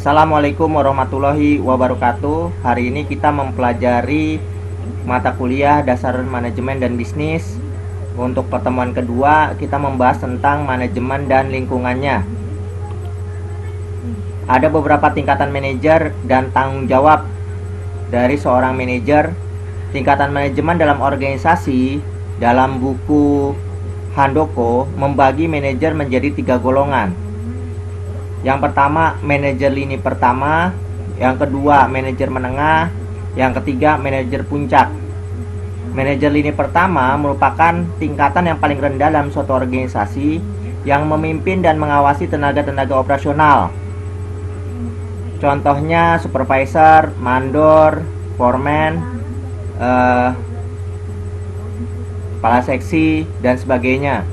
Assalamualaikum warahmatullahi wabarakatuh. Hari ini kita mempelajari mata kuliah dasar manajemen dan bisnis. Untuk pertemuan kedua, kita membahas tentang manajemen dan lingkungannya. Ada beberapa tingkatan manajer dan tanggung jawab dari seorang manajer. Tingkatan manajemen dalam organisasi dalam buku Handoko membagi manajer menjadi 3 golongan. Yang pertama, manajer lini pertama. Yang kedua, manajer menengah. Yang ketiga, manajer puncak. Manajer lini pertama merupakan tingkatan yang paling rendah dalam suatu organisasi yang memimpin dan mengawasi tenaga-tenaga operasional. Contohnya supervisor, mandor, foreman, kepala seksi, dan sebagainya.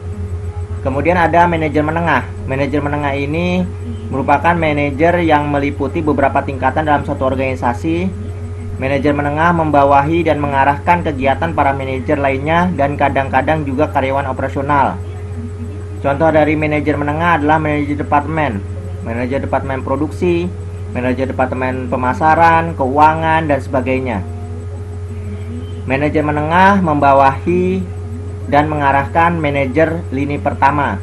Kemudian ada manajer menengah. Manajer menengah ini merupakan manajer yang meliputi beberapa tingkatan dalam suatu organisasi. Manajer menengah membawahi dan mengarahkan kegiatan para manajer lainnya dan kadang-kadang juga karyawan operasional. Contoh dari manajer menengah adalah manajer departemen produksi, manajer departemen pemasaran, keuangan, dan sebagainya. Manajer menengah membawahi dan mengarahkan manajer lini pertama.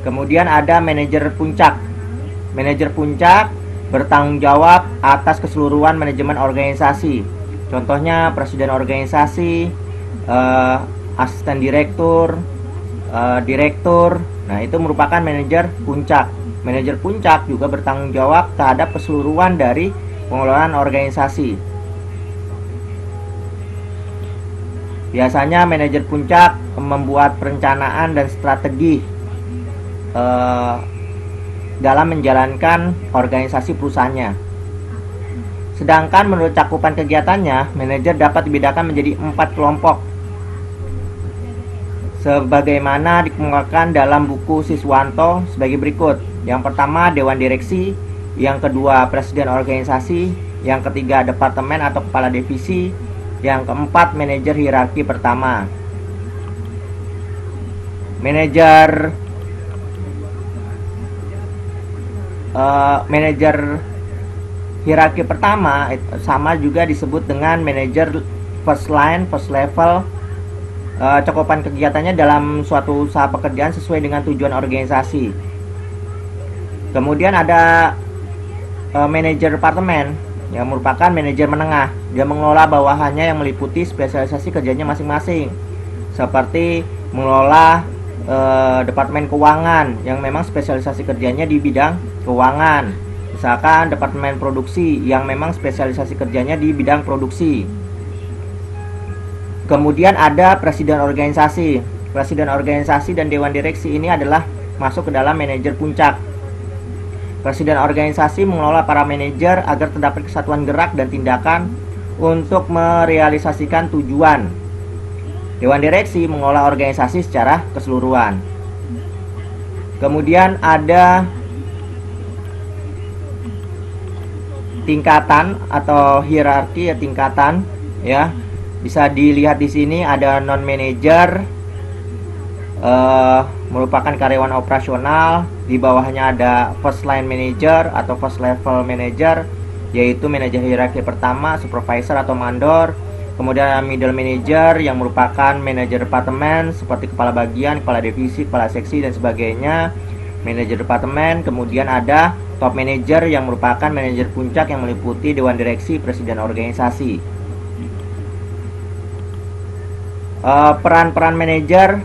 Kemudian ada manajer puncak. Manajer puncak bertanggung jawab atas keseluruhan manajemen organisasi. Contohnya presiden organisasi, asisten direktur, direktur. Nah, itu merupakan manajer puncak. Manajer puncak juga bertanggung jawab terhadap keseluruhan dari pengelolaan organisasi. Biasanya manajer puncak membuat perencanaan dan strategi dalam menjalankan organisasi perusahaannya. Sedangkan menurut cakupan kegiatannya, manajer dapat dibedakan menjadi 4 kelompok sebagaimana dikemukakan dalam buku Siswanto sebagai berikut. Yang pertama, dewan direksi. Yang kedua, presiden organisasi. Yang ketiga, departemen atau kepala divisi. Yang keempat, manajer hierarki pertama. Manajer hierarki pertama sama juga disebut dengan manajer first line, first level. Cakupan kegiatannya dalam suatu usaha pekerjaan sesuai dengan tujuan organisasi. Kemudian ada manajer departemen yang merupakan manajer menengah. Dia mengelola bawahannya yang meliputi spesialisasi kerjanya masing-masing, seperti mengelola departemen keuangan yang memang spesialisasi kerjanya di bidang keuangan. Misalkan departemen produksi yang memang spesialisasi kerjanya di bidang produksi. Kemudian ada presiden organisasi. Presiden organisasi dan dewan direksi ini adalah masuk ke dalam manajer puncak. Presiden organisasi mengelola para manajer agar terdapat kesatuan gerak dan tindakan untuk merealisasikan tujuan. Dewan direksi mengelola organisasi secara keseluruhan. Kemudian ada tingkatan atau hierarki ya, tingkatan ya. Bisa dilihat di sini ada non manajer, merupakan karyawan operasional. Di bawahnya ada first line manager atau first level manager, yaitu manajer hierarki pertama, supervisor atau mandor. Kemudian middle manager yang merupakan manajer departemen seperti kepala bagian, kepala divisi, kepala seksi, dan sebagainya. Manajer departemen. Kemudian ada top manager yang merupakan manajer puncak yang meliputi dewan direksi, presiden organisasi. Peran manajer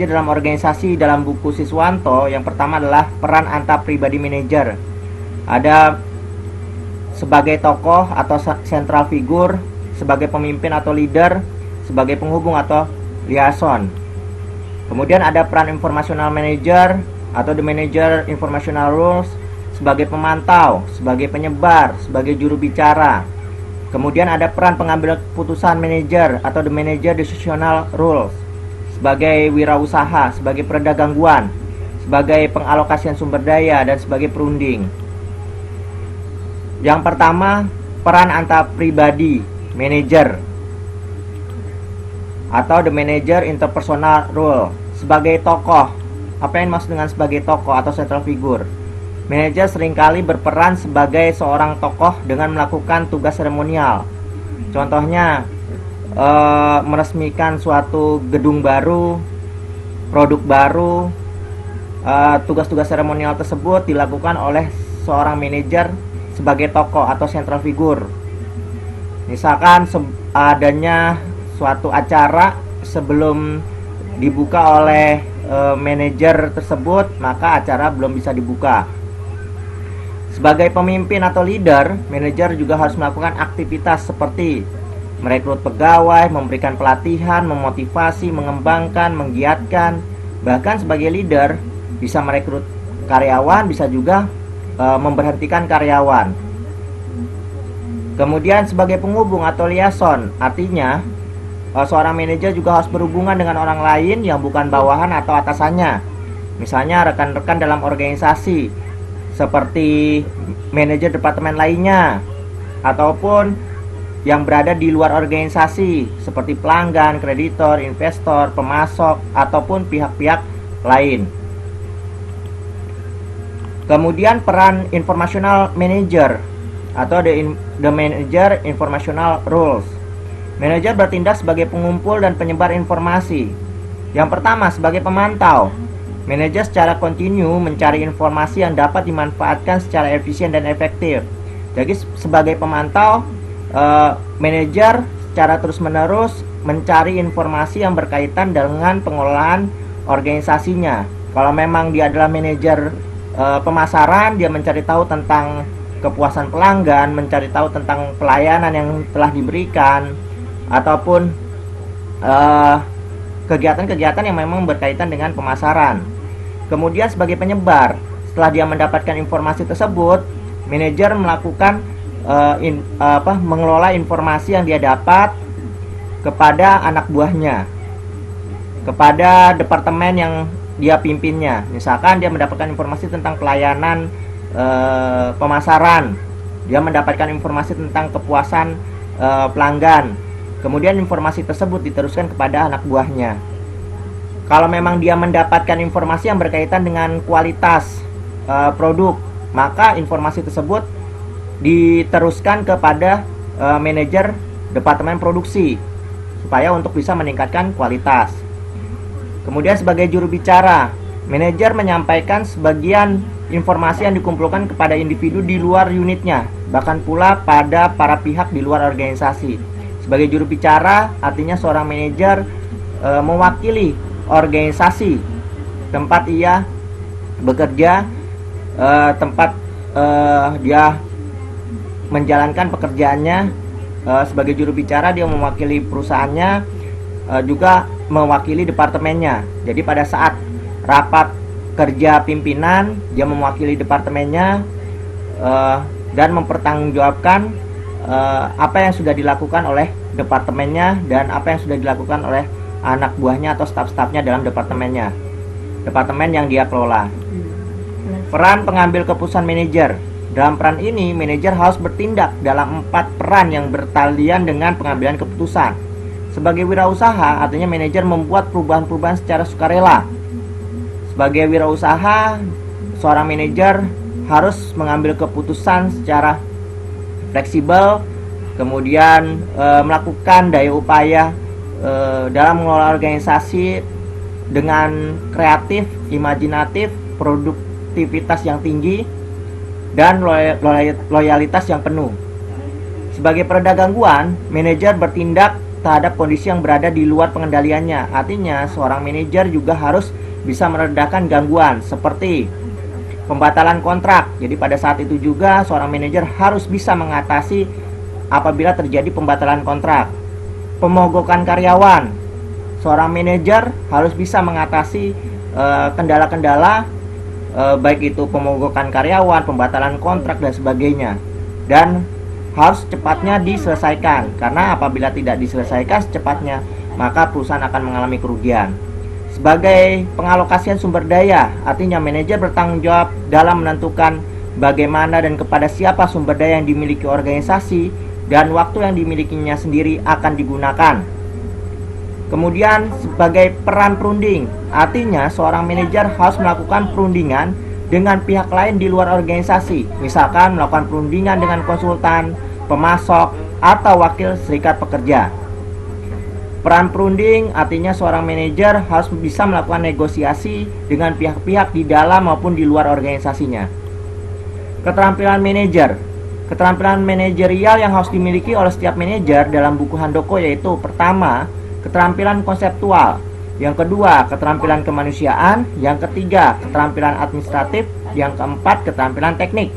dalam organisasi dalam buku Siswanto, yang pertama adalah peran antar pribadi manajer. Ada sebagai tokoh atau central figure, sebagai pemimpin atau leader, sebagai penghubung atau liaison. Kemudian ada peran informational manager atau the manager informational roles, sebagai pemantau, sebagai penyebar, sebagai juru bicara. Kemudian ada peran pengambil keputusan manajer atau the manager decisional roles, sebagai wirausaha, sebagai pereda gangguan, sebagai pengalokasian sumber daya, dan sebagai perunding. Yang pertama, peran antar pribadi manajer atau the manager interpersonal role, sebagai tokoh. Apa yang dimaksud dengan sebagai tokoh atau central figure? Manajer seringkali berperan sebagai seorang tokoh dengan melakukan tugas seremonial. Contohnya, meresmikan suatu gedung baru, produk baru. Tugas-tugas seremonial tersebut dilakukan oleh seorang manajer sebagai tokoh atau central figure. Misalkan adanya suatu acara sebelum dibuka oleh manajer tersebut, maka acara belum bisa dibuka. Sebagai pemimpin atau leader, manajer juga harus melakukan aktivitas seperti merekrut pegawai, memberikan pelatihan, memotivasi, mengembangkan, menggiatkan. Bahkan sebagai leader bisa merekrut karyawan, bisa juga memberhentikan karyawan. Kemudian sebagai penghubung atau liaison, artinya seorang manajer juga harus berhubungan dengan orang lain yang bukan bawahan atau atasannya. Misalnya rekan-rekan dalam organisasi, seperti manajer departemen lainnya, ataupun yang berada di luar organisasi, seperti pelanggan, kreditor, investor, pemasok, ataupun pihak-pihak lain. Kemudian peran informational manager atau the manager informational roles. Manajer bertindak sebagai pengumpul dan penyebar informasi. Yang pertama, sebagai pemantau. Manajer secara kontinu mencari informasi yang dapat dimanfaatkan secara efisien dan efektif. Jadi sebagai pemantau, manajer secara terus-menerus mencari informasi yang berkaitan dengan pengelolaan organisasinya. Kalau memang dia adalah manajer pemasaran, dia mencari tahu tentang kepuasan pelanggan, mencari tahu tentang pelayanan yang telah diberikan, ataupun kegiatan-kegiatan yang memang berkaitan dengan pemasaran. Kemudian sebagai penyebar, setelah dia mendapatkan informasi tersebut, manajer melakukan mengelola informasi yang dia dapat kepada anak buahnya, kepada departemen yang dia pimpinnya. Misalkan dia mendapatkan informasi tentang pelayanan pemasaran, dia mendapatkan informasi tentang kepuasan pelanggan. Kemudian informasi tersebut diteruskan kepada anak buahnya. Kalau memang dia mendapatkan informasi yang berkaitan dengan kualitas produk, maka informasi tersebut diteruskan kepada manajer departemen produksi supaya untuk bisa meningkatkan kualitas. Kemudian sebagai juru bicara, manajer menyampaikan sebagian informasi yang dikumpulkan kepada individu di luar unitnya, bahkan pula pada para pihak di luar organisasi. Sebagai juru bicara, artinya seorang manajer mewakili organisasi tempat ia bekerja, tempat dia menjalankan pekerjaannya. Sebagai juru bicara, dia mewakili perusahaannya, juga mewakili departemennya. Jadi pada saat rapat kerja pimpinan, dia mewakili departemennya dan mempertanggungjawabkan apa yang sudah dilakukan oleh departemennya dan apa yang sudah dilakukan oleh anak buahnya atau staf-stafnya dalam departemennya, departemen yang dia kelola. Peran pengambil keputusan manajer. Dalam peran ini, manajer harus bertindak dalam 4 peran yang bertalian dengan pengambilan keputusan. Sebagai wirausaha, artinya manajer membuat perubahan-perubahan secara sukarela. Sebagai wirausaha, seorang manajer harus mengambil keputusan secara fleksibel, kemudian melakukan daya upaya dalam mengelola organisasi dengan kreatif, imajinatif, produktivitas yang tinggi, dan loyalitas yang penuh. Sebagai pereda gangguan, manajer bertindak terhadap kondisi yang berada di luar pengendaliannya. Artinya, seorang manajer juga harus bisa meredakan gangguan seperti pembatalan kontrak. Jadi pada saat itu juga seorang manajer harus bisa mengatasi apabila terjadi pembatalan kontrak. Pemogokan karyawan. Seorang manajer harus bisa mengatasi kendala-kendala baik itu pemogokan karyawan, pembatalan kontrak dan sebagainya. Dan harus cepatnya diselesaikan, karena apabila tidak diselesaikan secepatnya, maka perusahaan akan mengalami kerugian. Sebagai pengalokasian sumber daya, artinya manajer bertanggung jawab dalam menentukan bagaimana dan kepada siapa sumber daya yang dimiliki organisasi dan waktu yang dimilikinya sendiri akan digunakan. Kemudian sebagai peran perunding, artinya seorang manajer harus melakukan perundingan dengan pihak lain di luar organisasi, misalkan melakukan perundingan dengan konsultan, pemasok, atau wakil serikat pekerja. Peran perunding artinya seorang manajer harus bisa melakukan negosiasi dengan pihak-pihak di dalam maupun di luar organisasinya. Keterampilan manajer. Keterampilan manajerial yang harus dimiliki oleh setiap manajer dalam buku Handoko yaitu: pertama, keterampilan konseptual; yang kedua, keterampilan kemanusiaan; yang ketiga, keterampilan administratif; yang keempat, keterampilan teknik.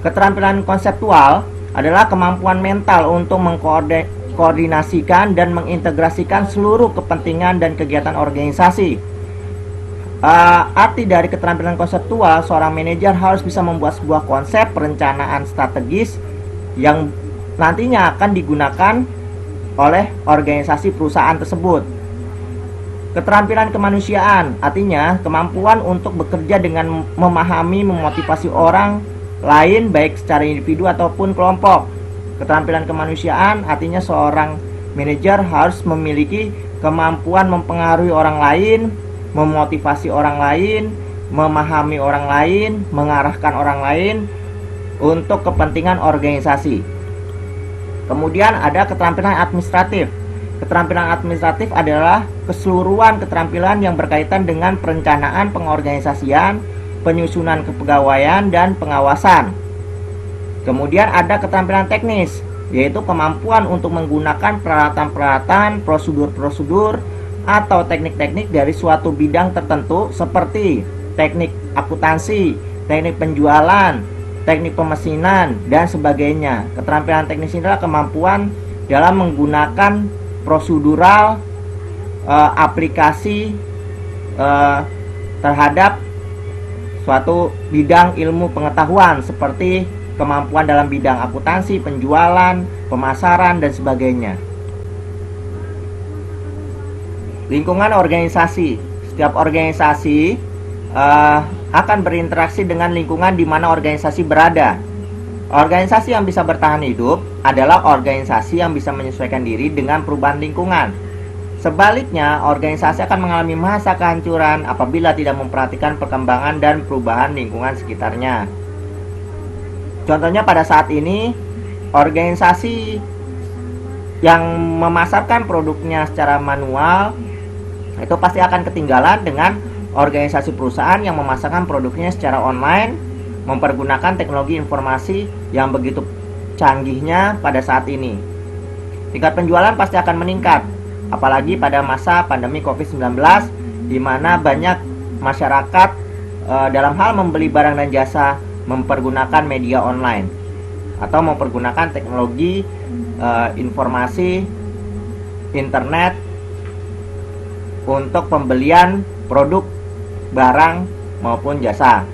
Keterampilan konseptual adalah kemampuan mental untuk mengkoordinasikan dan mengintegrasikan seluruh kepentingan dan kegiatan organisasi. Arti dari keterampilan konseptual, seorang manajer harus bisa membuat sebuah konsep perencanaan strategis yang nantinya akan digunakan oleh organisasi perusahaan tersebut. Keterampilan kemanusiaan artinya kemampuan untuk bekerja dengan memahami, memotivasi orang lain baik secara individu ataupun kelompok. Keterampilan kemanusiaan artinya seorang manajer harus memiliki kemampuan mempengaruhi orang lain, memotivasi orang lain, memahami orang lain, mengarahkan orang lain untuk kepentingan organisasi. Kemudian ada keterampilan administratif. Keterampilan administratif adalah keseluruhan keterampilan yang berkaitan dengan perencanaan pengorganisasian, penyusunan kepegawaian, dan pengawasan. Kemudian ada keterampilan teknis, yaitu kemampuan untuk menggunakan peralatan-peralatan, prosedur-prosedur, atau teknik-teknik dari suatu bidang tertentu seperti teknik akuntansi, teknik penjualan, teknik pemesinan, dan sebagainya. Keterampilan teknis ini adalah kemampuan dalam menggunakan prosedural aplikasi terhadap suatu bidang ilmu pengetahuan seperti kemampuan dalam bidang akuntansi, penjualan, pemasaran, dan sebagainya. Lingkungan organisasi. Setiap organisasi akan berinteraksi dengan lingkungan di mana organisasi berada. Organisasi yang bisa bertahan hidup adalah organisasi yang bisa menyesuaikan diri dengan perubahan lingkungan. Sebaliknya, organisasi akan mengalami masa kehancuran apabila tidak memperhatikan perkembangan dan perubahan lingkungan sekitarnya. Contohnya pada saat ini, organisasi yang memasarkan produknya secara manual itu pasti akan ketinggalan dengan organisasi perusahaan yang memasarkan produknya secara online, mempergunakan teknologi informasi yang begitu canggihnya pada saat ini. Tingkat penjualan pasti akan meningkat, apalagi pada masa pandemi COVID-19 di mana banyak masyarakat dalam hal membeli barang dan jasa mempergunakan media online atau mempergunakan teknologi informasi internet untuk pembelian produk, barang, maupun jasa.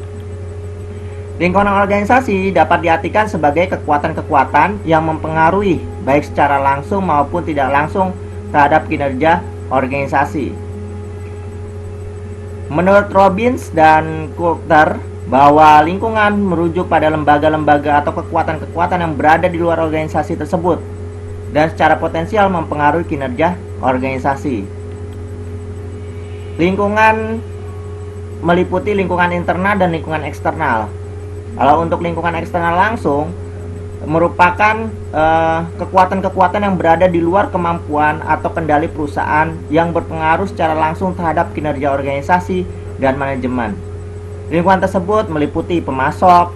Lingkungan organisasi dapat diartikan sebagai kekuatan-kekuatan yang mempengaruhi baik secara langsung maupun tidak langsung terhadap kinerja organisasi. Menurut Robbins dan Coulter, bahwa lingkungan merujuk pada lembaga-lembaga atau kekuatan-kekuatan yang berada di luar organisasi tersebut dan secara potensial mempengaruhi kinerja organisasi. Lingkungan meliputi lingkungan internal dan lingkungan eksternal. Kalau untuk lingkungan eksternal langsung merupakan kekuatan-kekuatan yang berada di luar kemampuan atau kendali perusahaan yang berpengaruh secara langsung terhadap kinerja organisasi dan manajemen. Lingkungan tersebut meliputi pemasok,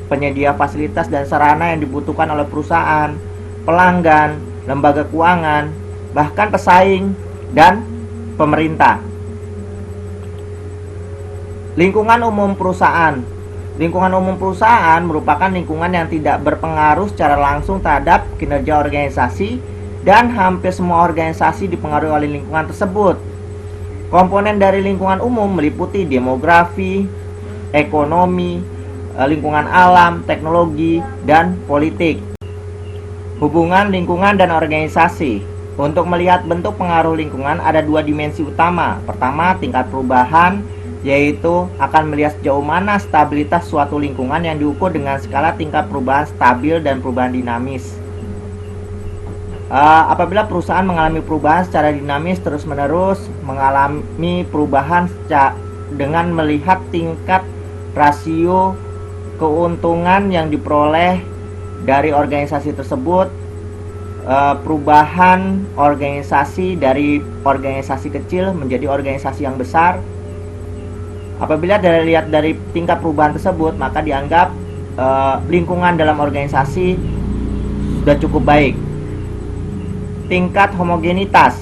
penyedia fasilitas dan sarana yang dibutuhkan oleh perusahaan, pelanggan, lembaga keuangan, bahkan pesaing, dan pemerintah. Lingkungan umum perusahaan. Lingkungan umum perusahaan merupakan lingkungan yang tidak berpengaruh secara langsung terhadap kinerja organisasi dan hampir semua organisasi dipengaruhi oleh lingkungan tersebut. Komponen dari lingkungan umum meliputi demografi, ekonomi, lingkungan alam, teknologi, dan politik. Hubungan lingkungan dan organisasi. Untuk melihat bentuk pengaruh lingkungan ada dua dimensi utama. Pertama, tingkat perubahan, yaitu akan melihat sejauh mana stabilitas suatu lingkungan yang diukur dengan skala tingkat perubahan stabil dan perubahan dinamis. Apabila perusahaan mengalami perubahan secara dinamis terus-menerus, mengalami perubahan dengan melihat tingkat rasio keuntungan yang diperoleh dari organisasi tersebut, perubahan organisasi dari organisasi kecil menjadi organisasi yang besar. Apabila dilihat dari tingkat perubahan tersebut, maka dianggap lingkungan dalam organisasi sudah cukup baik. Tingkat homogenitas,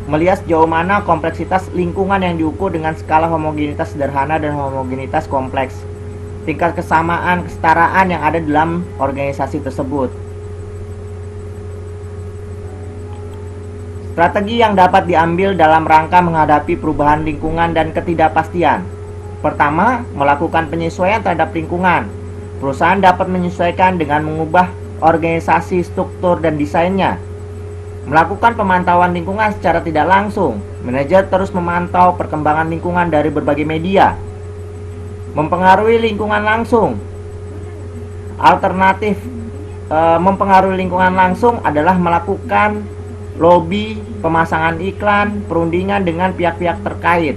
melihat sejauh mana kompleksitas lingkungan yang diukur dengan skala homogenitas sederhana dan homogenitas kompleks. Tingkat kesamaan, kesetaraan yang ada dalam organisasi tersebut. Strategi yang dapat diambil dalam rangka menghadapi perubahan lingkungan dan ketidakpastian. Pertama, melakukan penyesuaian terhadap lingkungan. Perusahaan dapat menyesuaikan dengan mengubah organisasi, struktur, dan desainnya. Melakukan pemantauan lingkungan secara tidak langsung. Manajer terus memantau perkembangan lingkungan dari berbagai media. Mempengaruhi lingkungan langsung. Alternatif mempengaruhi lingkungan langsung adalah melakukan lobby, pemasangan iklan, perundingan dengan pihak-pihak terkait.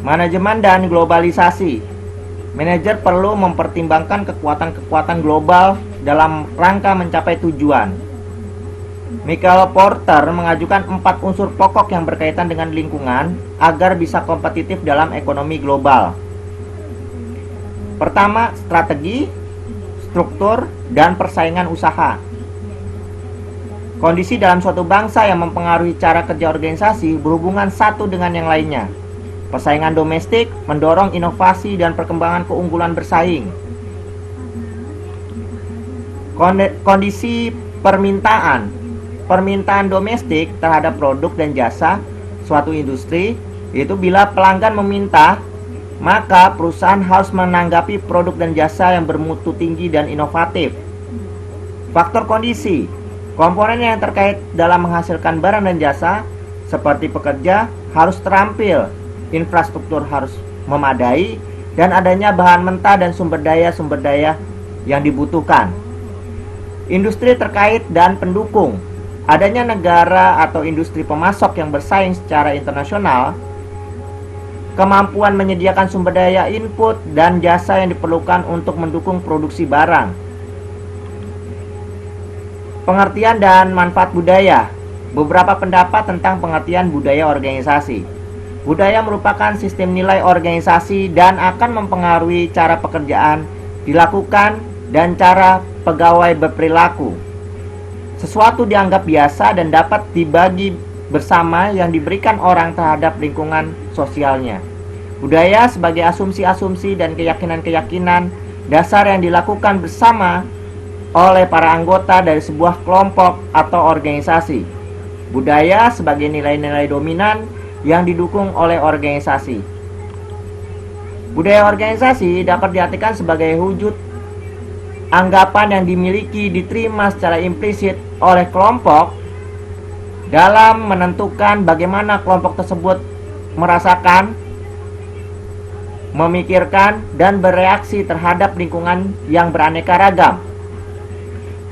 Manajemen dan globalisasi. Manajer perlu mempertimbangkan kekuatan-kekuatan global dalam rangka mencapai tujuan. Michael Porter mengajukan 4 unsur pokok yang berkaitan dengan lingkungan agar bisa kompetitif dalam ekonomi global. Pertama, strategi, struktur, dan persaingan usaha. Kondisi dalam suatu bangsa yang mempengaruhi cara kerja organisasi berhubungan satu dengan yang lainnya. Persaingan domestik mendorong inovasi dan perkembangan keunggulan bersaing. Kondisi permintaan domestik terhadap produk dan jasa suatu industri, yaitu bila pelanggan meminta, maka perusahaan harus menanggapi produk dan jasa yang bermutu tinggi dan inovatif. Faktor kondisi, komponen yang terkait dalam menghasilkan barang dan jasa seperti pekerja harus terampil, infrastruktur harus memadai, dan adanya bahan mentah dan sumber daya yang dibutuhkan. Industri terkait dan pendukung, adanya negara atau industri pemasok yang bersaing secara internasional, kemampuan menyediakan sumber daya input dan jasa yang diperlukan untuk mendukung produksi barang. Pengertian dan manfaat budaya. Beberapa pendapat tentang pengertian budaya organisasi. Budaya merupakan sistem nilai organisasi dan akan mempengaruhi cara pekerjaan dilakukan dan cara pegawai berperilaku. Sesuatu dianggap biasa dan dapat dibagi bersama yang diberikan orang terhadap lingkungan sosialnya. Budaya sebagai asumsi-asumsi dan keyakinan-keyakinan dasar yang dilakukan bersama oleh para anggota dari sebuah kelompok atau organisasi. Budaya sebagai nilai-nilai dominan yang didukung oleh organisasi. Budaya organisasi dapat diartikan sebagai wujud anggapan yang dimiliki, diterima secara implisit oleh kelompok dalam menentukan bagaimana kelompok tersebut merasakan, memikirkan, dan bereaksi terhadap lingkungan yang beraneka ragam.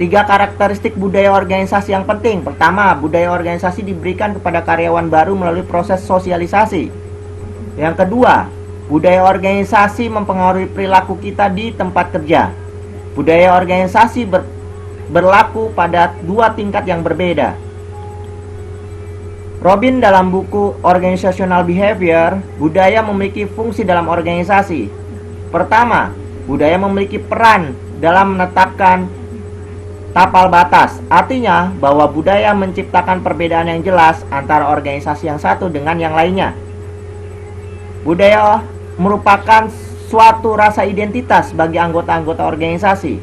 3 karakteristik budaya organisasi yang penting. Pertama, budaya organisasi diberikan kepada karyawan baru melalui proses sosialisasi. Yang kedua, budaya organisasi mempengaruhi perilaku kita di tempat kerja. Budaya organisasi berlaku pada 2 tingkat yang berbeda. Robin dalam buku Organizational Behavior, budaya memiliki fungsi dalam organisasi. Pertama, budaya memiliki peran dalam menetapkan tapal batas. Artinya bahwa budaya menciptakan perbedaan yang jelas antara organisasi yang satu dengan yang lainnya. Budaya merupakan suatu rasa identitas bagi anggota-anggota organisasi.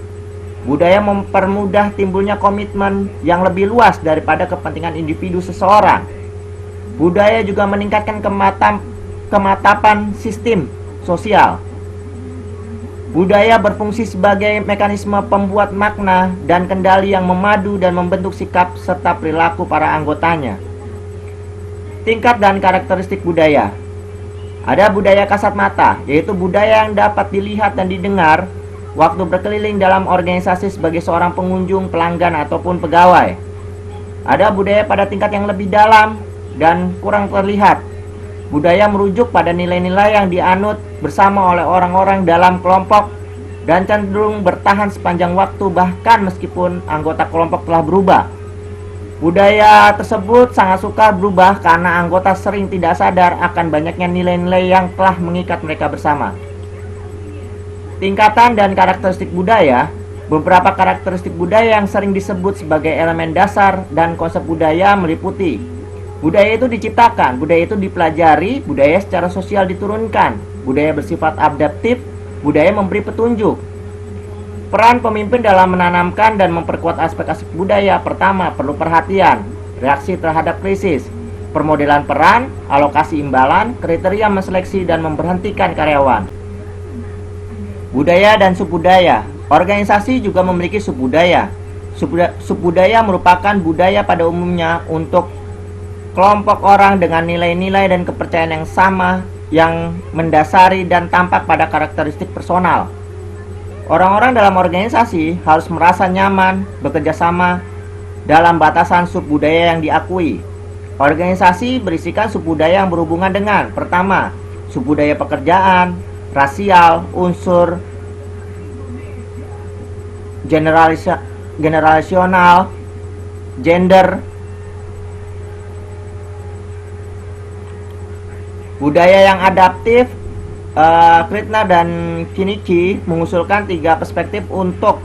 Budaya mempermudah timbulnya komitmen yang lebih luas daripada kepentingan individu seseorang. Budaya juga meningkatkan kematapan sistem sosial. Budaya berfungsi sebagai mekanisme pembuat makna dan kendali yang memadu dan membentuk sikap serta perilaku para anggotanya. Tingkat dan karakteristik budaya. Ada budaya kasat mata, yaitu budaya yang dapat dilihat dan didengar waktu berkeliling dalam organisasi sebagai seorang pengunjung, pelanggan, ataupun pegawai. Ada budaya pada tingkat yang lebih dalam, dan kurang terlihat. Budaya merujuk pada nilai-nilai yang dianut bersama oleh orang-orang dalam kelompok dan cenderung bertahan sepanjang waktu bahkan meskipun anggota kelompok telah berubah. Budaya tersebut sangat sukar berubah karena anggota sering tidak sadar akan banyaknya nilai-nilai yang telah mengikat mereka bersama. Tingkatan dan karakteristik budaya. Beberapa karakteristik budaya yang sering disebut sebagai elemen dasar dan konsep budaya meliputi: budaya itu diciptakan, budaya itu dipelajari, budaya secara sosial diturunkan, budaya bersifat adaptif, budaya memberi petunjuk. Peran pemimpin dalam menanamkan dan memperkuat aspek-aspek budaya. Pertama, perlu perhatian, reaksi terhadap krisis, permodelan peran, alokasi imbalan, kriteria menseleksi dan memberhentikan karyawan. Budaya dan subbudaya. Organisasi juga memiliki subbudaya. Subbudaya merupakan budaya pada umumnya untuk kelompok orang dengan nilai-nilai dan kepercayaan yang sama yang mendasari dan tampak pada karakteristik personal. Orang-orang dalam organisasi harus merasa nyaman bekerja sama dalam batasan subbudaya yang diakui. Organisasi berisikan subbudaya yang berhubungan dengan: pertama, subbudaya pekerjaan, rasial, unsur generasional, gender. Budaya yang adaptif. Krittner dan Kinichi mengusulkan 3 perspektif untuk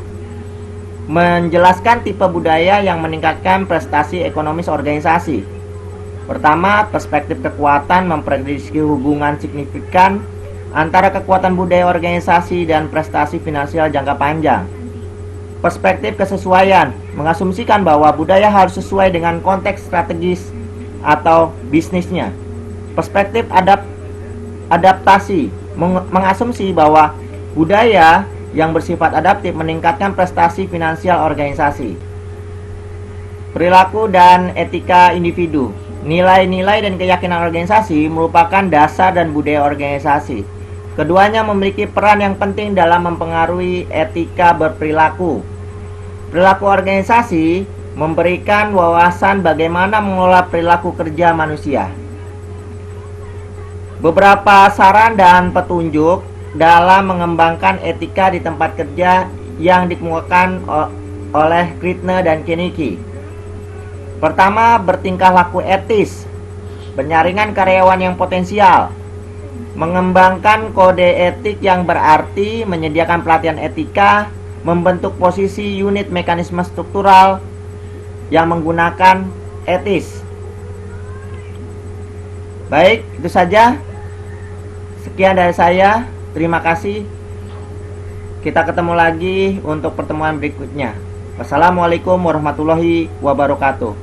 menjelaskan tipe budaya yang meningkatkan prestasi ekonomis organisasi. Pertama, perspektif kekuatan memprediksi hubungan signifikan antara kekuatan budaya organisasi dan prestasi finansial jangka panjang. Perspektif kesesuaian mengasumsikan bahwa budaya harus sesuai dengan konteks strategis atau bisnisnya. Perspektif adaptasi mengasumsi bahwa budaya yang bersifat adaptif meningkatkan prestasi finansial organisasi. Perilaku dan etika individu. Nilai-nilai dan keyakinan organisasi merupakan dasar dan budaya organisasi. Keduanya memiliki peran yang penting dalam mempengaruhi etika berperilaku. Perilaku organisasi memberikan wawasan bagaimana mengelola perilaku kerja manusia. Beberapa saran dan petunjuk dalam mengembangkan etika di tempat kerja yang dikemukakan oleh Krittner dan Kinichi. Pertama, bertingkah laku etis, penyaringan karyawan yang potensial, mengembangkan kode etik yang berarti, menyediakan pelatihan etika, membentuk posisi unit mekanisme struktural yang menggunakan etis. Baik, itu saja. Sekian dari saya, terima kasih. Kita ketemu lagi untuk pertemuan berikutnya. Wassalamualaikum warahmatullahi wabarakatuh.